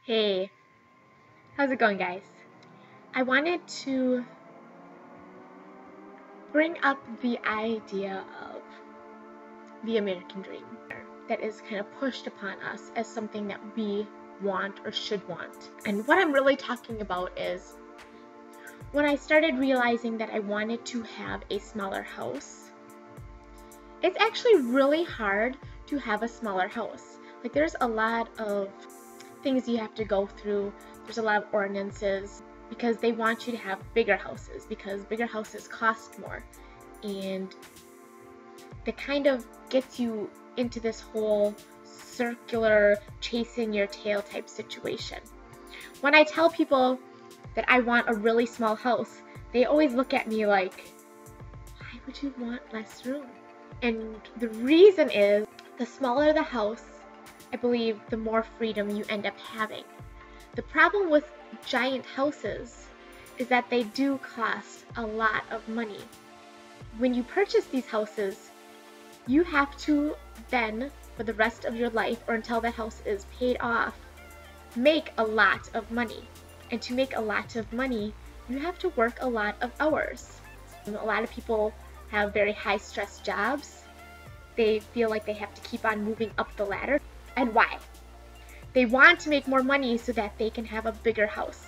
Hey, how's it going, guys? I wanted to bring up the idea of the American dream that is kind of pushed upon us as something that we want or should want. And what I'm really talking about is when I started realizing that I wanted to have a smaller house. It's actually really hard to have a smaller house. Like, there's a lot of things you have to go through. There's a lot of ordinances because they want you to have bigger houses because bigger houses cost more, and that kind of gets you into this whole circular chasing your tail type situation. When I tell people that I want a really small house, they always look at me like, why would you want less room? And the reason is, the smaller the house, I believe the more freedom you end up having. The problem with giant houses is that they do cost a lot of money. When you purchase these houses, you have to then, for the rest of your life or until the house is paid off, make a lot of money. And to make a lot of money, you have to work a lot of hours. A lot of people have very high stress jobs. They feel like they have to keep on moving up the ladder. And why? They want to make more money so that they can have a bigger house,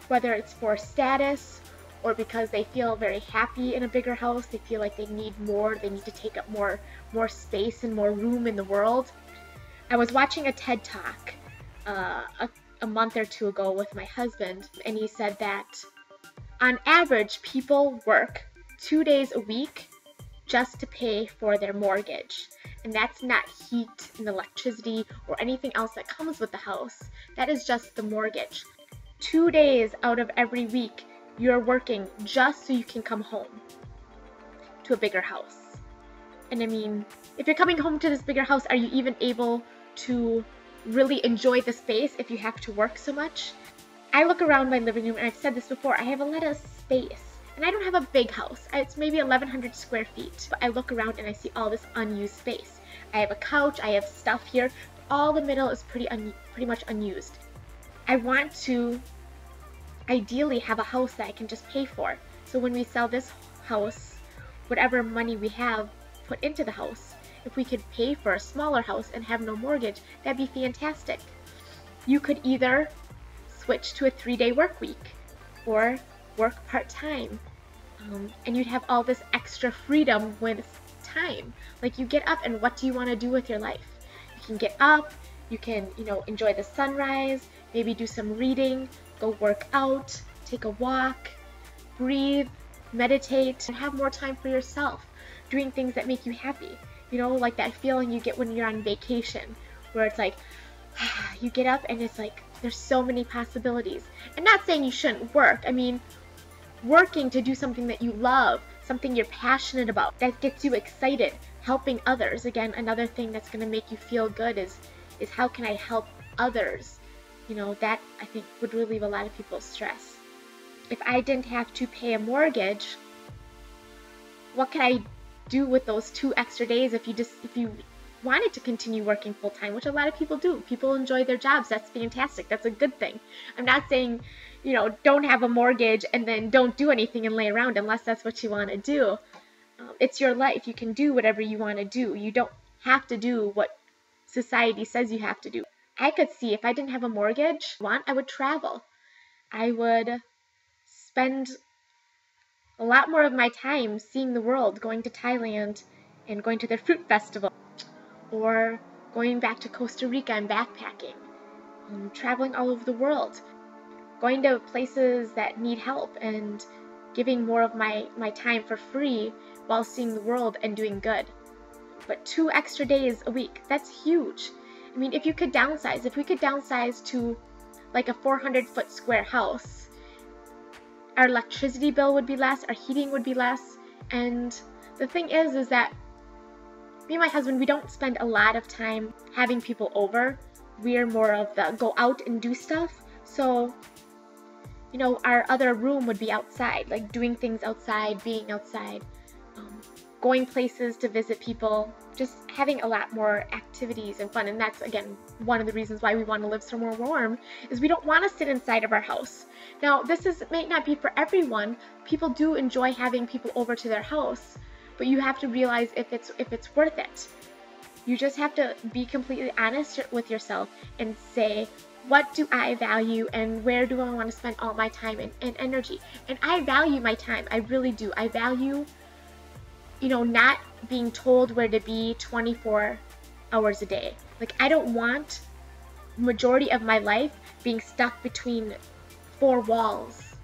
whether it's for status or because they feel very happy in a bigger house. They feel like they need more, they need to take up more space and more room in the world. I was watching a TED Talk a month or two ago with my husband, and he said that on average people work 2 days a week just to pay for their mortgage. And that's not heat and electricity or anything else that comes with the house. That is just the mortgage. 2 days out of every week, you're working just so you can come home to a bigger house. And I mean, if you're coming home to this bigger house, are you even able to really enjoy the space if you have to work so much? I look around my living room, and I've said this before, I have a lot of space. And I don't have a big house. It's maybe 1,100 square feet. But I look around and I see all this unused space. I have a couch, I have stuff here. All the middle is pretty much unused. I want to ideally have a house that I can just pay for. So when we sell this house, whatever money we have put into the house, if we could pay for a smaller house and have no mortgage, that'd be fantastic. You could either switch to a 3-day work week or work part-time, and you'd have all this extra freedom with time. Like, you get up, and what do you want to do with your life? You can get up, you can, enjoy the sunrise, maybe do some reading, go work out, take a walk, breathe, meditate, and have more time for yourself, doing things that make you happy. Like that feeling you get when you're on vacation, where it's like, you get up and it's like, there's so many possibilities. And not saying you shouldn't work. I mean, working to do something that you love, something you're passionate about, that gets you excited, helping others. Again, another thing that's going to make you feel good is how can I help others? That I think would relieve a lot of people's stress. If I didn't have to pay a mortgage, what could I do with those 2 extra days if you wanted to continue working full-time, which a lot of people do. People enjoy their jobs. That's fantastic. That's a good thing. I'm not saying, don't have a mortgage and then don't do anything and lay around unless that's what you want to do. It's your life. You can do whatever you want to do. You don't have to do what society says you have to do. I could see if I didn't have a mortgage, I would travel. I would spend a lot more of my time seeing the world, going to Thailand and going to their fruit festival, or going back to Costa Rica and backpacking, traveling all over the world, going to places that need help and giving more of my time for free while seeing the world and doing good. But 2 extra days a week, that's huge. I mean, if we could downsize to like a 400-foot square house, our electricity bill would be less, our heating would be less, and the thing is that me and my husband, we don't spend a lot of time having people over. We're more of the go out and do stuff. So, our other room would be outside, like doing things outside, being outside. going places to visit people, just having a lot more activities and fun. And that's, again, one of the reasons why we want to live somewhere warm, is we don't want to sit inside of our house. Now, might not be for everyone. People do enjoy having people over to their house, but you have to realize if it's worth it. You just have to be completely honest with yourself and say, what do I value and where do I want to spend all my time and energy? And I value my time. I really do. I value, not being told where to be 24 hours a day. Like, I don't want majority of my life being stuck between four walls.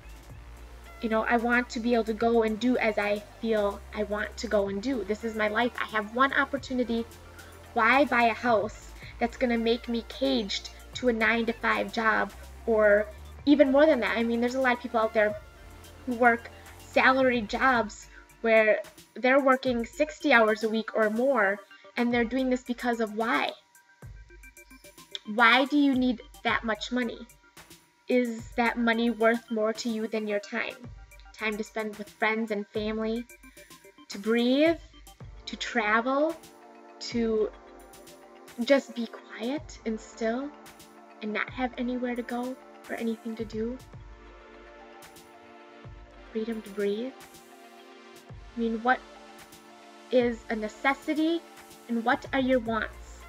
I want to be able to go and do as I feel I want to go and do. This is my life. I have one opportunity. Why buy a house that's going to make me caged to a 9-to-5 job, or even more than that? I mean, there's a lot of people out there who work salaried jobs where they're working 60 hours a week or more, and they're doing this because of why? Why do you need that much money? Is that money worth more to you than your time? Time to spend with friends and family, to breathe, to travel, to just be quiet and still and not have anywhere to go or anything to do. Freedom to breathe. I mean, what is a necessity and what are your wants?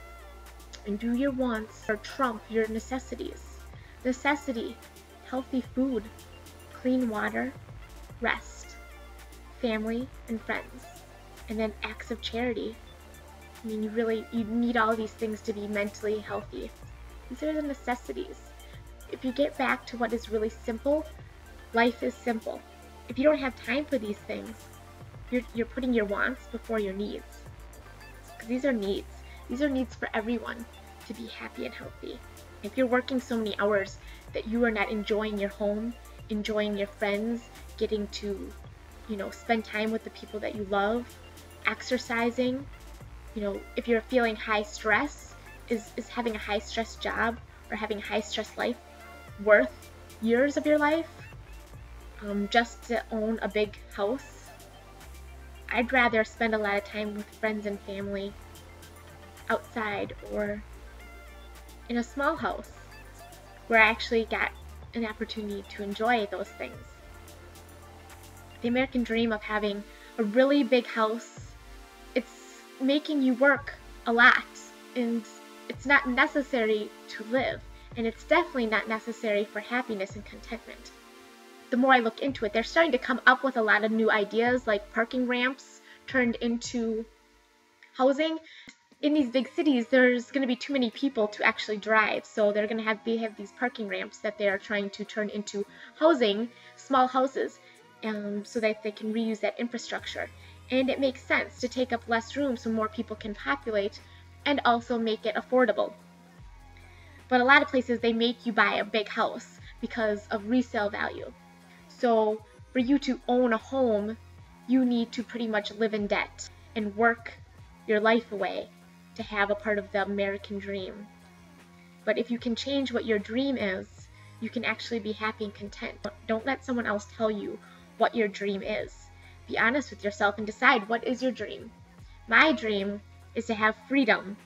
And do your wants or trump your necessities? Necessity: healthy food, clean water, rest, family and friends, and then acts of charity. I mean, you need all these things to be mentally healthy. These are the necessities. If you get back to what is really simple, life is simple. If you don't have time for these things, you're putting your wants before your needs. Because these are needs. These are needs for everyone to be happy and healthy. If you're working so many hours that you are not enjoying your home, enjoying your friends, getting to, spend time with the people that you love, exercising, if you're feeling high stress, is having a high stress job or having a high stress life worth years of your life just to own a big house? I'd rather spend a lot of time with friends and family outside or in a small house where I actually got an opportunity to enjoy those things. The American dream of having a really big house, it's making you work a lot, and it's not necessary to live, and it's definitely not necessary for happiness and contentment. The more I look into it, they're starting to come up with a lot of new ideas, like parking ramps turned into housing. In these big cities, there's going to be too many people to actually drive, so they're going to have these parking ramps that they are trying to turn into housing, small houses, so that they can reuse that infrastructure. And it makes sense to take up less room so more people can populate and also make it affordable. But a lot of places, they make you buy a big house because of resale value. So for you to own a home, you need to pretty much live in debt and work your life away to have a part of the American dream. But if you can change what your dream is, you can actually be happy and content. Don't let someone else tell you what your dream is. Be honest with yourself and decide, what is your dream? My dream is to have freedom,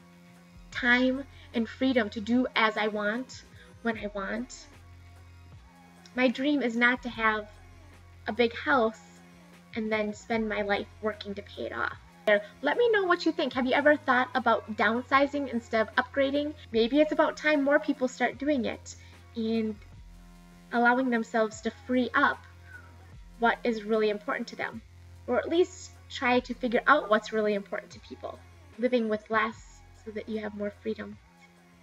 time and freedom to do as I want, when I want. My dream is not to have a big house and then spend my life working to pay it off. Let me know what you think. Have you ever thought about downsizing instead of upgrading? Maybe it's about time more people start doing it and allowing themselves to free up what is really important to them, or at least try to figure out what's really important to people. Living with less so that you have more freedom.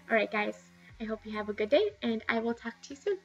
Alright guys, I hope you have a good day, and I will talk to you soon.